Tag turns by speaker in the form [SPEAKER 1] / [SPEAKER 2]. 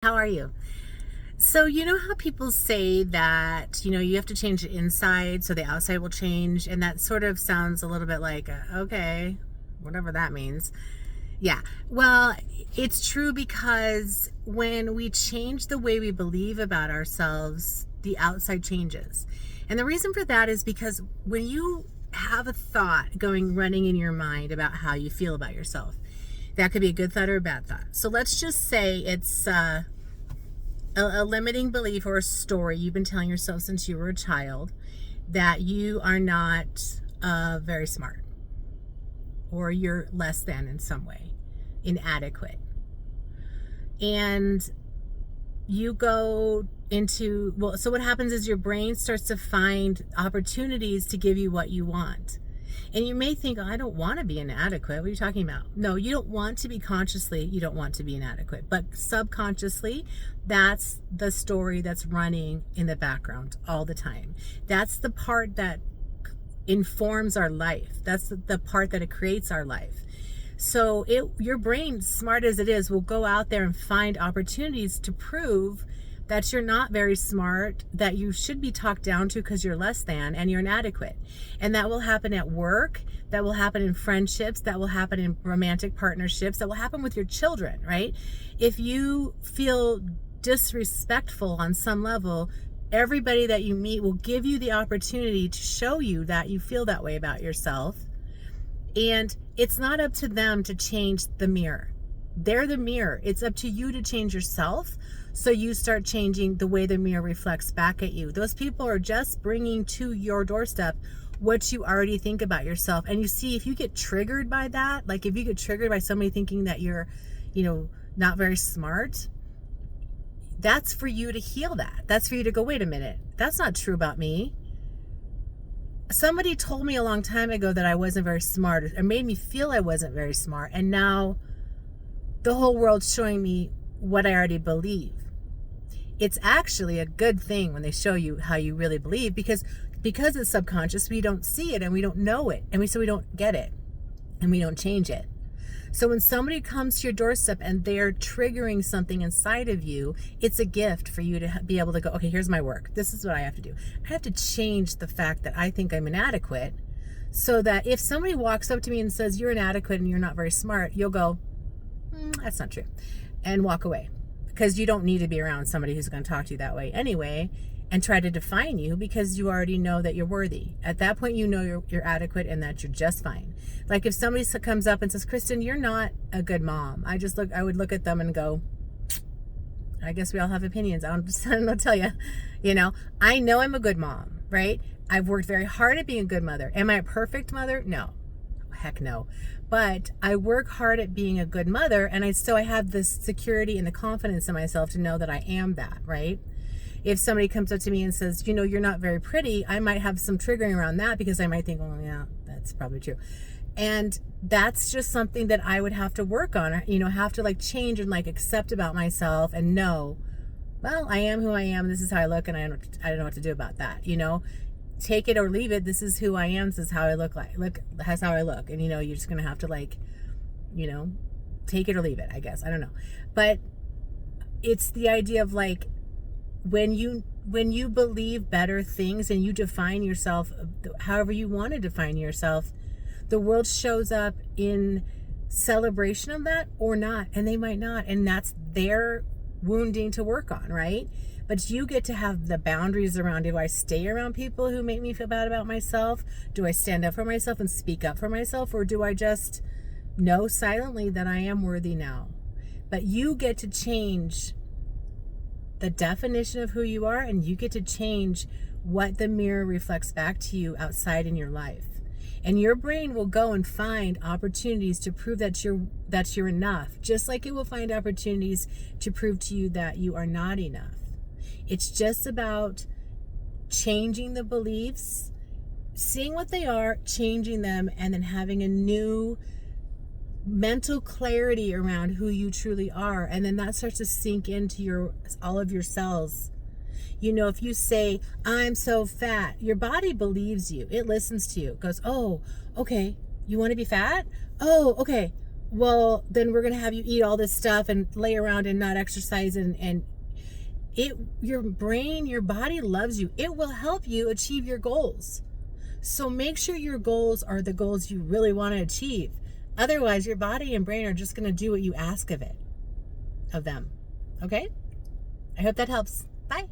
[SPEAKER 1] How are you? So, you know how people say that, you have to change the inside so the outside will change? And that sort of sounds a little bit like, okay, whatever that means. Yeah. Well, it's true because when we change the way we believe about ourselves, the outside changes. And the reason for that is because when you have a thought going running in your mind about how you feel about yourself, that could be a good thought or a bad thought. So let's just say it's a limiting belief or a story you've been telling yourself since you were a child that you are not very smart, or you're less than in some way, inadequate. And you go into, well, so what happens is your brain starts to find opportunities to give you what you want. And you may think, oh, I don't want to be inadequate. What are you talking about? No, you don't want to be consciously, you don't want to be inadequate. But subconsciously, that's the story that's running in the background all the time. That's the part that informs our life. That's the part that it creates our life. So your brain, smart as it is, will go out there and find opportunities to prove that you're not very smart, that you should be talked down to because you're less than and you're inadequate. And that will happen at work, that will happen in friendships, that will happen in romantic partnerships, that will happen with your children, right? If you feel disrespectful on some level, everybody that you meet will give you the opportunity to show you that you feel that way about yourself. And it's not up to them to change the mirror. They're the mirror. It's up to you to change yourself. So you start changing the way the mirror reflects back at you. Those people are just bringing to your doorstep what you already think about yourself. And you see, if you get triggered by that, like if you get triggered by somebody thinking that you're, not very smart, that's for you to heal that. That's for you to go, wait a minute, that's not true about me. Somebody told me a long time ago that I wasn't very smart, or made me feel I wasn't very smart. And now the whole world's showing me what I already believe. It's actually a good thing when they show you how you really believe, because it's subconscious, we don't see it and we don't know it, and so we don't get it and we don't change it. So when somebody comes to your doorstep and they're triggering something inside of you, it's a gift for you to be able to go, okay, here's my work. This is what I have to do. I have to change the fact that I think I'm inadequate, so that if somebody walks up to me and says you're inadequate and you're not very smart, you'll go, that's not true, and walk away. Because you don't need to be around somebody who's going to talk to you that way anyway and try to define you, because you already know that you're worthy. At that point, you know you're adequate and that you're just fine. Like if somebody comes up and says, Kristen, you're not a good mom, I would look at them and go, I guess we all have opinions. I don't know what to tell you. I know I'm a good mom, right? I've worked very hard at being a good mother. Am I a perfect mother? No. Heck no. But I work hard at being a good mother, and I have this security and the confidence in myself to know that I am that, right? If somebody comes up to me and says, you're not very pretty, I might have some triggering around that, because I might think, oh yeah, that's probably true. And that's just something that I would have to work on, have to change and accept about myself and know, well, I am who I am. This is how I look, and I don't know what to do about that, Take it or leave it. This is who I am. This is how I look. That's how I look. And you're just gonna have to take it or leave it, I guess. I don't know. But it's the idea of when you believe better things and you define yourself however you want to define yourself, the world shows up in celebration of that or not, and they might not, and that's their wounding to work on, right? But you get to have the boundaries around, do I stay around people who make me feel bad about myself? Do I stand up for myself and speak up for myself? Or do I just know silently that I am worthy now? But you get to change the definition of who you are, and you get to change what the mirror reflects back to you outside in your life. And your brain will go and find opportunities to prove that you're enough, just like it will find opportunities to prove to you that you are not enough. It's just about changing the beliefs, seeing what they are, changing them, and then having a new mental clarity around who you truly are. And then that starts to sink into all of your cells. If you say, I'm so fat, your body believes you. It listens to you. It goes, oh, okay, you want to be fat? Oh, okay. well, then we're going to have you eat all this stuff and lay around and not exercise. And your brain, your body loves you. It will help you achieve your goals. So make sure your goals are the goals you really want to achieve. Otherwise, your body and brain are just going to do what you ask of them. Okay? I hope that helps. Bye.